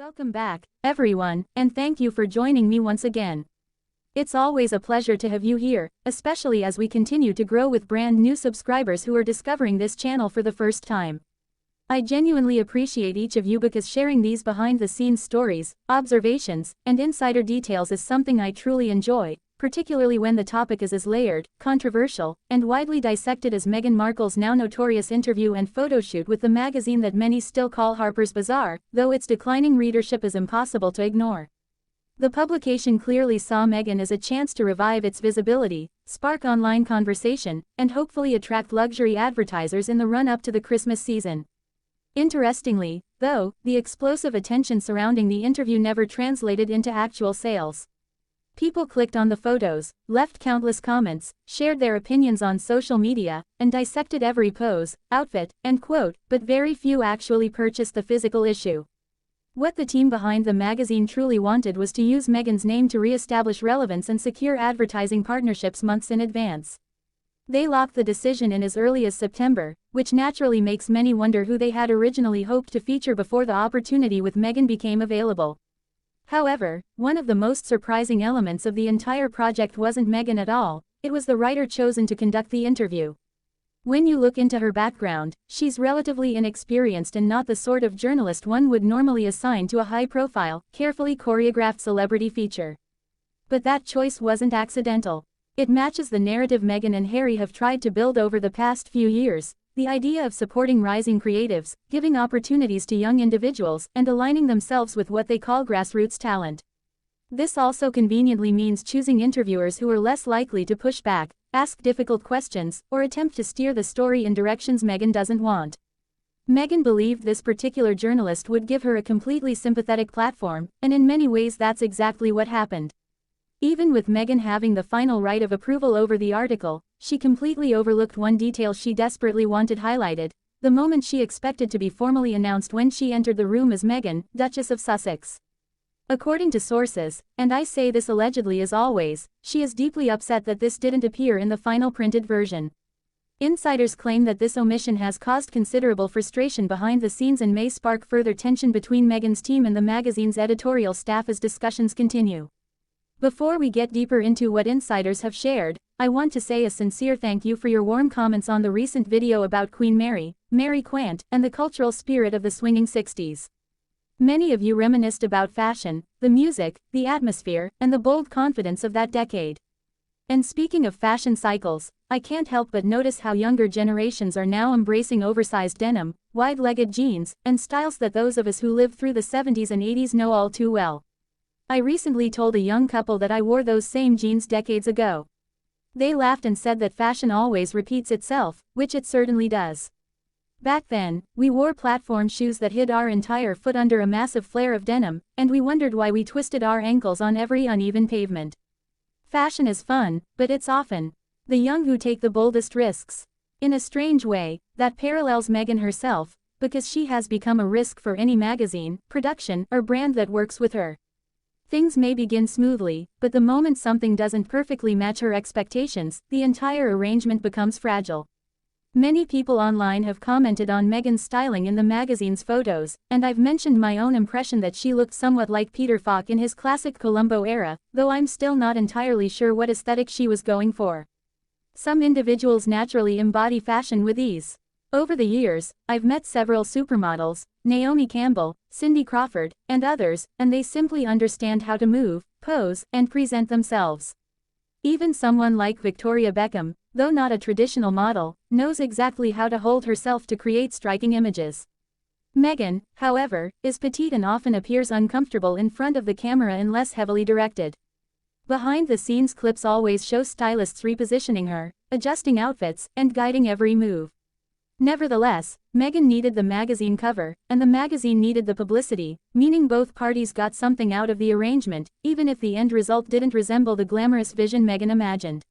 Welcome back, everyone, and thank you for joining me once again. It's always a pleasure to have you here, especially as we continue to grow with brand new subscribers who are discovering this channel for the first time. I genuinely appreciate each of you because sharing these behind-the-scenes stories, observations, and insider details is something I truly enjoy, particularly when the topic is as layered, controversial, and widely dissected as Meghan Markle's now notorious interview and photoshoot with the magazine that many still call Harper's Bazaar, though its declining readership is impossible to ignore. The publication clearly saw Meghan as a chance to revive its visibility, spark online conversation, and hopefully attract luxury advertisers in the run-up to the Christmas season. Interestingly, though, the explosive attention surrounding the interview never translated into actual sales. People clicked on the photos, left countless comments, shared their opinions on social media, and dissected every pose, outfit, and quote, but very few actually purchased the physical issue. What the team behind the magazine truly wanted was to use Meghan's name to re-establish relevance and secure advertising partnerships months in advance. They locked the decision in as early as September, which naturally makes many wonder who they had originally hoped to feature before the opportunity with Meghan became available. However, one of the most surprising elements of the entire project wasn't Meghan at all, it was the writer chosen to conduct the interview. When you look into her background, she's relatively inexperienced and not the sort of journalist one would normally assign to a high-profile, carefully choreographed celebrity feature. But that choice wasn't accidental. It matches the narrative Meghan and Harry have tried to build over the past few years. The idea of supporting rising creatives, giving opportunities to young individuals, and aligning themselves with what they call grassroots talent. This also conveniently means choosing interviewers who are less likely to push back, ask difficult questions, or attempt to steer the story in directions Meghan doesn't want. Meghan believed this particular journalist would give her a completely sympathetic platform, and in many ways that's exactly what happened. Even with Meghan having the final right of approval over the article, she completely overlooked one detail she desperately wanted highlighted, the moment she expected to be formally announced when she entered the room as Meghan, Duchess of Sussex. According to sources, and I say this allegedly as always, she is deeply upset that this didn't appear in the final printed version. Insiders claim that this omission has caused considerable frustration behind the scenes and may spark further tension between Meghan's team and the magazine's editorial staff as discussions continue. Before we get deeper into what insiders have shared, I want to say a sincere thank you for your warm comments on the recent video about Queen Mary, Mary Quant, and the cultural spirit of the swinging 60s. Many of you reminisced about fashion, the music, the atmosphere, and the bold confidence of that decade. And speaking of fashion cycles, I can't help but notice how younger generations are now embracing oversized denim, wide-legged jeans, and styles that those of us who lived through the 70s and 80s know all too well. I recently told a young couple that I wore those same jeans decades ago. They laughed and said that fashion always repeats itself, which it certainly does. Back then, we wore platform shoes that hid our entire foot under a massive flare of denim, and we wondered why we twisted our ankles on every uneven pavement. Fashion is fun, but it's often the young who take the boldest risks. In a strange way, that parallels Meghan herself, because she has become a risk for any magazine, production, or brand that works with her. Things may begin smoothly, but the moment something doesn't perfectly match her expectations, the entire arrangement becomes fragile. Many people online have commented on Meghan's styling in the magazine's photos, and I've mentioned my own impression that she looked somewhat like Peter Falk in his classic Columbo era, though I'm still not entirely sure what aesthetic she was going for. Some individuals naturally embody fashion with ease. Over the years, I've met several supermodels, Naomi Campbell, Cindy Crawford, and others, and they simply understand how to move, pose, and present themselves. Even someone like Victoria Beckham, though not a traditional model, knows exactly how to hold herself to create striking images. Meghan, however, is petite and often appears uncomfortable in front of the camera unless heavily directed. Behind-the-scenes clips always show stylists repositioning her, adjusting outfits, and guiding every move. Nevertheless, Meghan needed the magazine cover, and the magazine needed the publicity, meaning both parties got something out of the arrangement, even if the end result didn't resemble the glamorous vision Meghan imagined.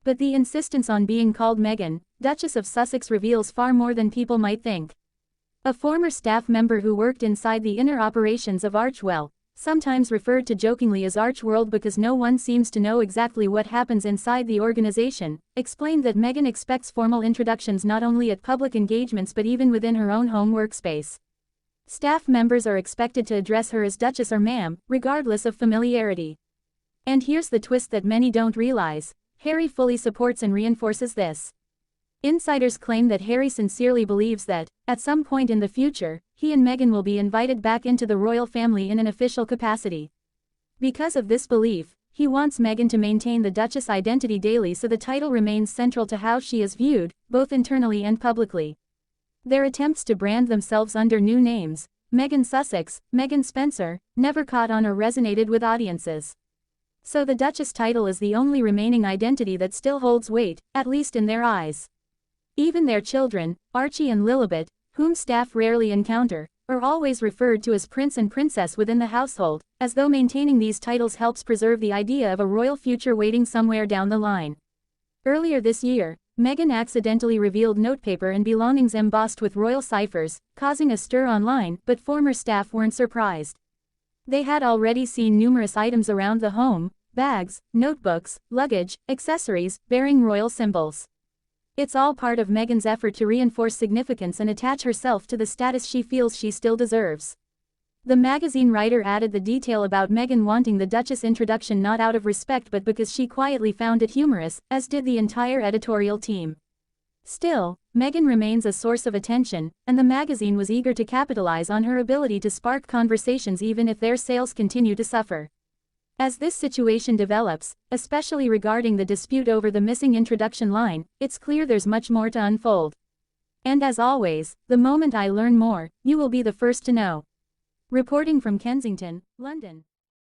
But the insistence on being called Meghan, Duchess of Sussex reveals far more than people might think. A former staff member who worked inside the inner operations of Archewell, sometimes referred to jokingly as Archworld because no one seems to know exactly what happens inside the organization, explained that Meghan expects formal introductions not only at public engagements but even within her own home workspace. Staff members are expected to address her as Duchess or ma'am, regardless of familiarity. And here's the twist that many don't realize: Harry fully supports and reinforces this. Insiders claim that Harry sincerely believes that, at some point in the future, he and Meghan will be invited back into the royal family in an official capacity. Because of this belief, he wants Meghan to maintain the Duchess identity daily so the title remains central to how she is viewed, both internally and publicly. Their attempts to brand themselves under new names, Meghan Sussex, Meghan Spencer, never caught on or resonated with audiences. So the Duchess title is the only remaining identity that still holds weight, at least in their eyes. Even their children, Archie and Lilibet, whom staff rarely encounter, are always referred to as prince and princess within the household, as though maintaining these titles helps preserve the idea of a royal future waiting somewhere down the line. Earlier this year, Meghan accidentally revealed notepaper and belongings embossed with royal ciphers, causing a stir online, but former staff weren't surprised. They had already seen numerous items around the home: bags, notebooks, luggage, accessories, bearing royal symbols. It's all part of Meghan's effort to reinforce significance and attach herself to the status she feels she still deserves. The magazine writer added the detail about Meghan wanting the Duchess introduction not out of respect but because she quietly found it humorous, as did the entire editorial team. Still, Meghan remains a source of attention, and the magazine was eager to capitalize on her ability to spark conversations even if their sales continue to suffer. As this situation develops, especially regarding the dispute over the missing introduction line, it's clear there's much more to unfold. And as always, the moment I learn more, you will be the first to know. Reporting from Kensington, London.